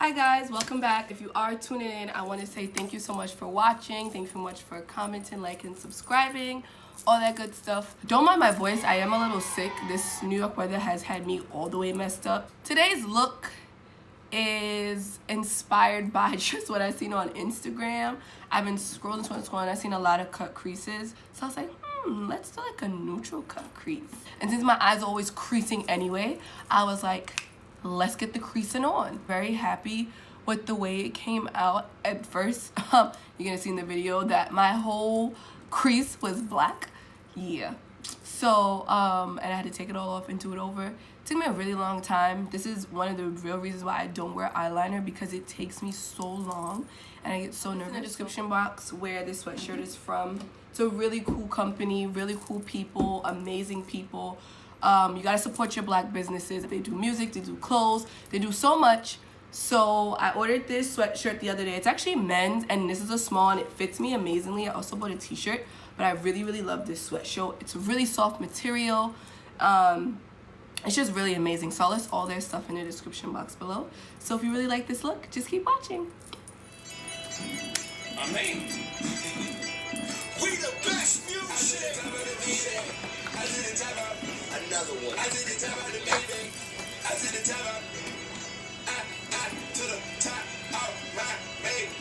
Hi guys, welcome back. If you are tuning in, I want to say thank you so much for watching. Thank you so much for commenting, liking, subscribing, all that good stuff. Don't mind my voice, I am a little sick. This New York weather has had me all the way messed up. Today's look is inspired by just what I've seen on Instagram. I've been scrolling, I've seen a lot of cut creases. So I was like, let's do like a neutral cut crease. And since my eyes are always creasing anyway, I was like, let's get the creasing on. Very happy with the way it came out. At first, you're gonna see in the video that my whole crease was black. Yeah. So, and I had to take it all off and do it over. It took me a really long time. This is one of the real reasons why I don't wear eyeliner, because it takes me so long and I get so nervous. In the description box where this sweatshirt is from. It's a really cool company, really cool people, amazing people. You gotta support your black businesses. They do music, they do clothes, they do so much. So I ordered this sweatshirt the other day. It's actually men's and this is a small and it fits me amazingly. I also bought a t-shirt, but I really love this sweatshirt. It's a really soft material. It's just really amazing. So I'll list all their stuff in the description box below. So if you really like this look, just keep watching. I mean, we the best music. I did it time out. Another one. I did it time out the baby. I did it time out. I to the top. All right, baby.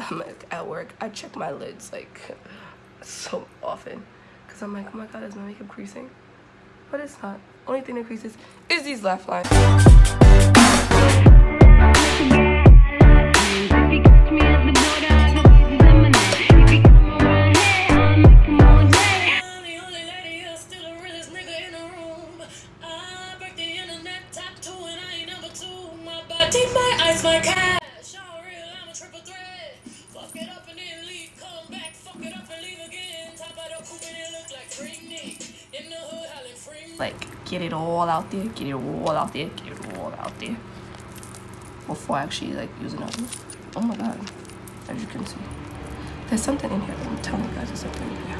I'm at work, I check my lids like so often because I'm like, oh my god, is my makeup creasing? But it's not. Only thing that creases is these laugh lines. Like, get it all out there, get it all out there, get it all out there. Before I actually, like, use another. Oh my god. As you can see. There's something in here. I'm telling you guys, there's something in here.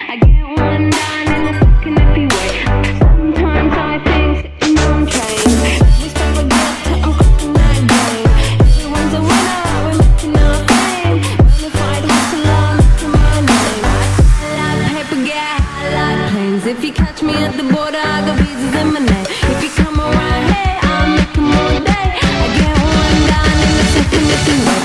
I get one down in a fucking happy way. Sometimes I think sitting on trains. Every step I get to, I'm cooking that game. Everyone's a winner, we're making our fame. Bonafide hustler, making my name. I like paper, get high like planes. If you catch me at the border, I got visas in my name. If you come around here, I'll make them all day. I get one down in a second if you wait.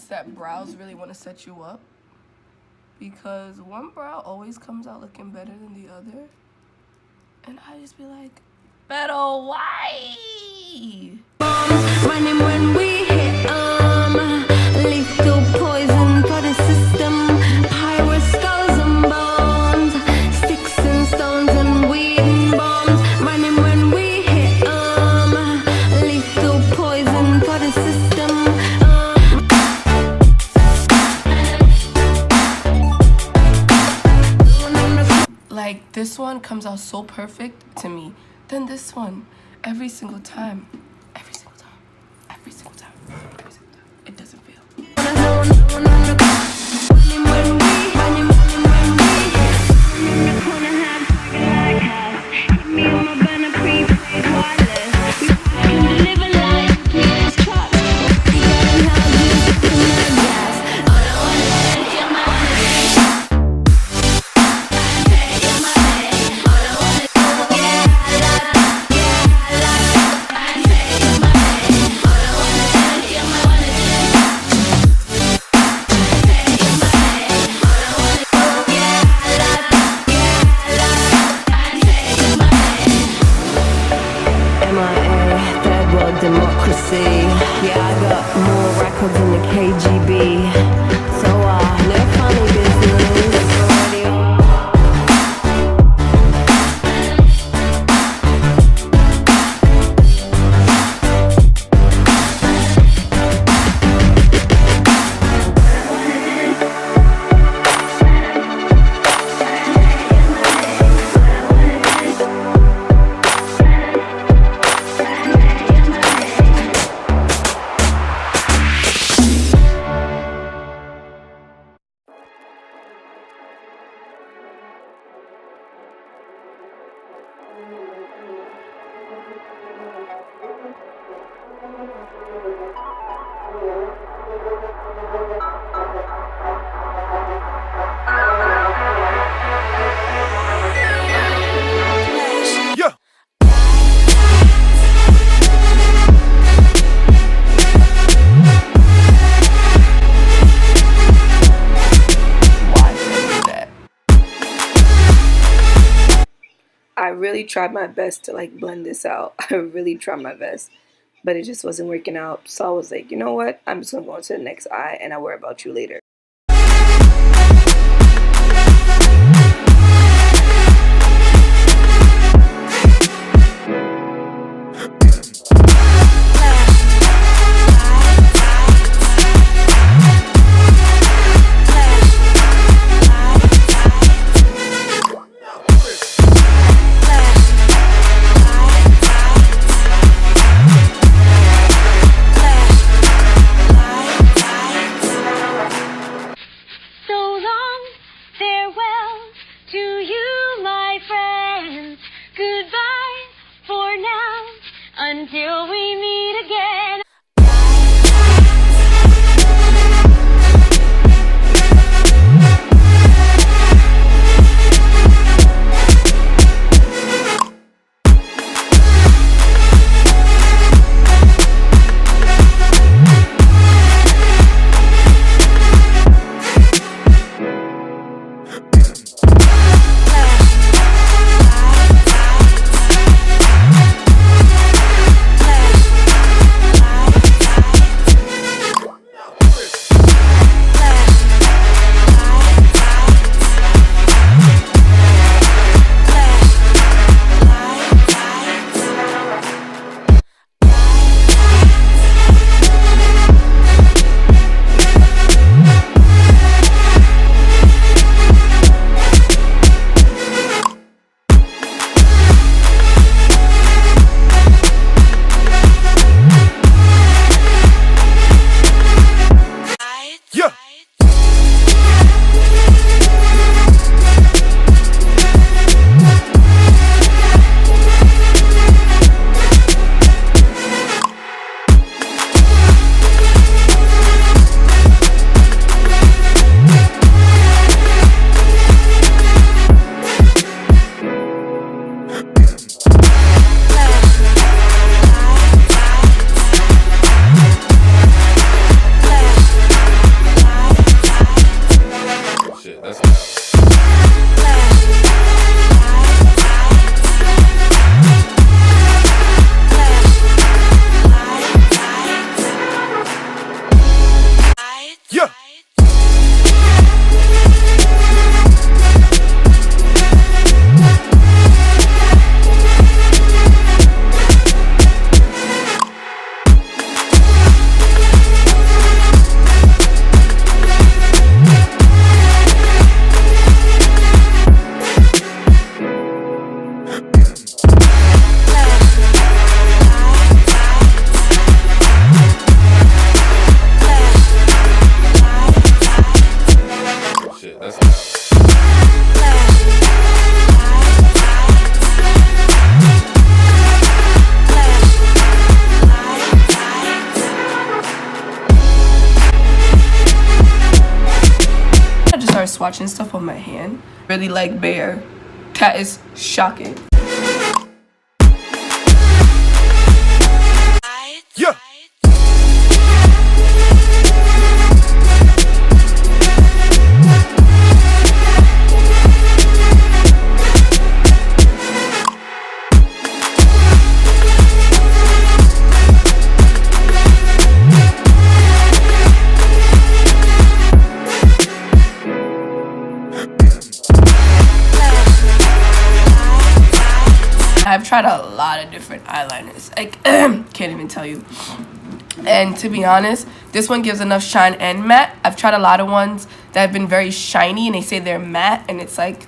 That brows really want to set you up, because one brow always comes out looking better than the other, and I just be like, better why? Running when we hit lethal poison for the system. Pirate skulls and bones, sticks and stones and weed and bombs. Running when we hit lethal poison for the system. Like, this one comes out so perfect to me than this one every single time. Every single time. Every single time. Every single time. It doesn't feel. I really tried my best to like blend this out. I really tried my best, but it just wasn't working out. So I was like, you know what? I'm just gonna go on to the next eye and I'll worry about you later. Until we meet again. Swatching stuff on my hand. Really like bare. That is shocking. Yeah. I've tried a lot of different eyeliners. I can't even tell you. And to be honest, this one gives enough shine and matte. I've tried a lot of ones that have been very shiny and they say they're matte, and it's like,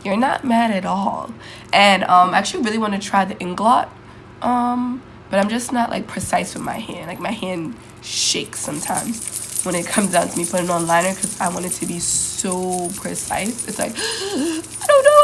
you're not matte at all. And I actually really want to try the Inglot, but I'm just not like precise with my hand. Like my hand shakes sometimes when it comes down to me putting on liner because I want it to be so precise. It's like, I don't know.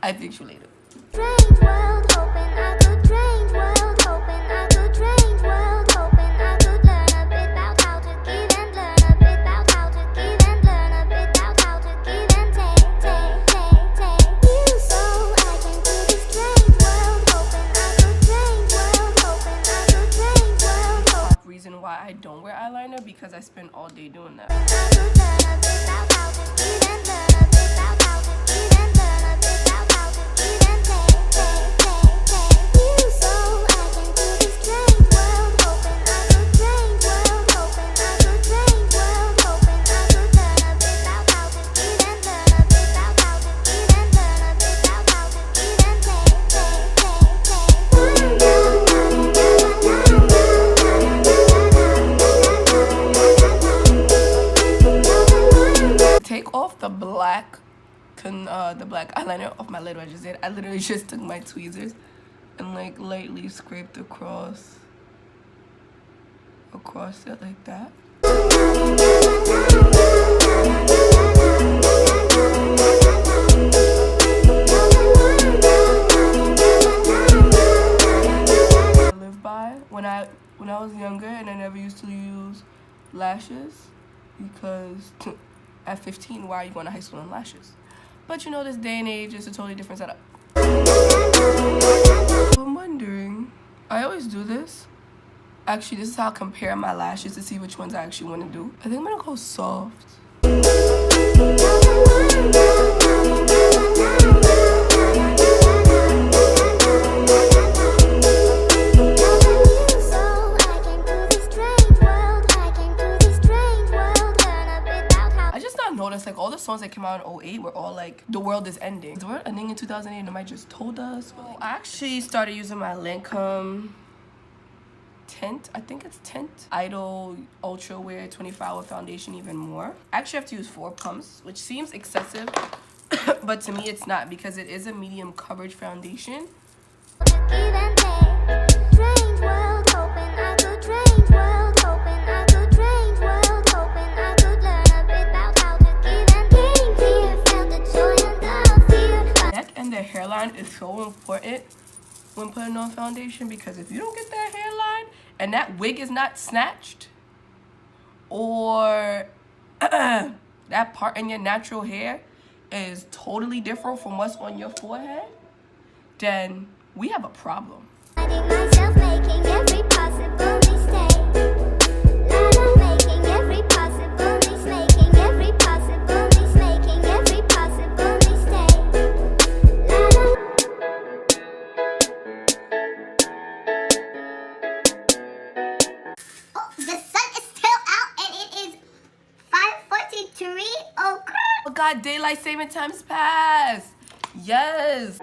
I fix you later. Strange world, hoping I could change world, hoping I could change world, hoping I could learn a bit about how to give and learn a bit about how to give and learn a bit about how to give and take you so I can do this strange world, hoping I could change world, hoping I could change world, Reason why I don't wear eyeliner because I spend all day doing that. I could learn a bit about how to give and learn a bit about how to give and learn a bit about how to give and take you so I can do this strange world, hoping I could change world, hoping I could change world, hoping I could learn a bit about how to give and learn a bit about how to give and learn a bit about how to give and Take off the black eyeliner off my lid. What I just did, I literally just took my tweezers and like lightly scraped across it like that. I live by when I was younger and I never used to use lashes because at 15, why are you going to high school in lashes? But you know, this day and age is a totally different setup. I'm wondering, I always do this. Actually, this is how I compare my lashes to see which ones I actually want to do. I think I'm going to go soft. Like all the songs that came out in 2008 were all like the world is ending. Is the world ending in 2008? Nobody just told us. Well, I actually started using my Lancome tint. I think it's tint. Idol Ultra Wear 24-hour foundation even more. I actually have to use 4 pumps, which seems excessive, but to me it's not because it is a medium coverage foundation. The hairline is so important when putting on foundation because if you don't get that hairline and that wig is not snatched or that part in your natural hair is totally different from what's on your forehead, then we have a problem. Oh God, daylight saving time's passed. Yes.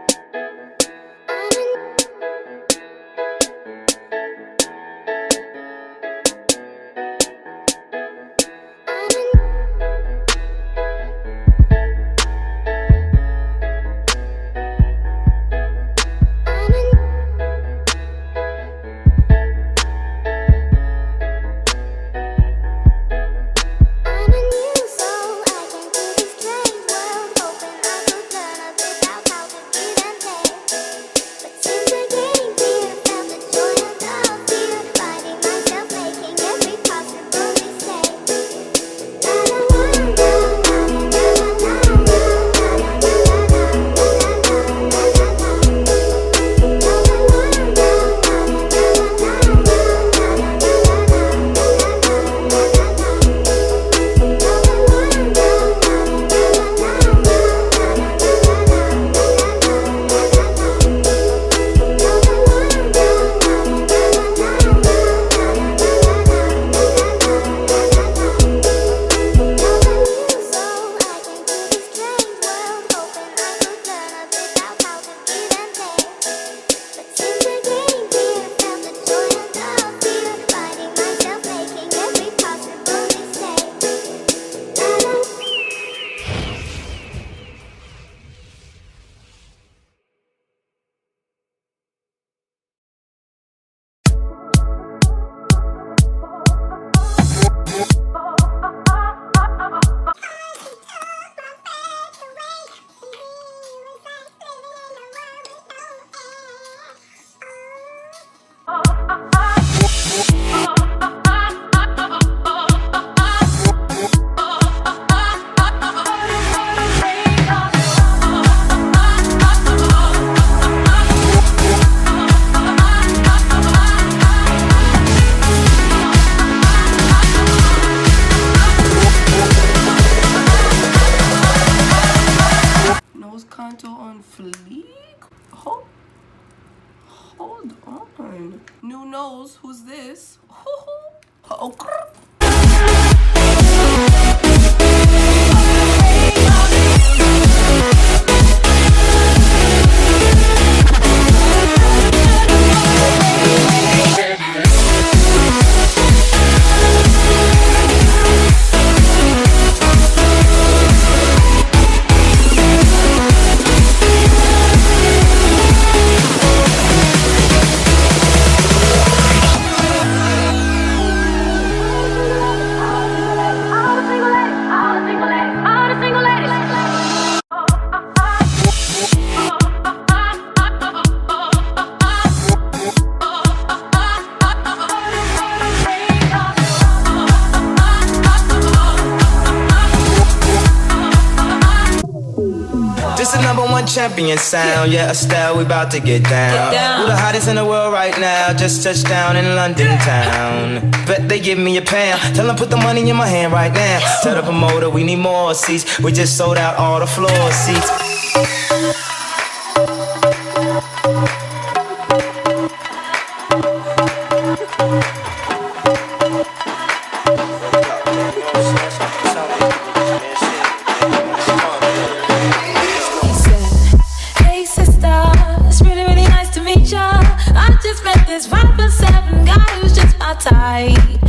this. Oh, champion sound, yeah, Estelle, we about to get down. Who the hottest in the world right now? Just touched down in London town. Bet they give me a pound. Tell them put the money in my hand right now. Tell the promoter we need more seats. We just sold out all the floor seats. Type.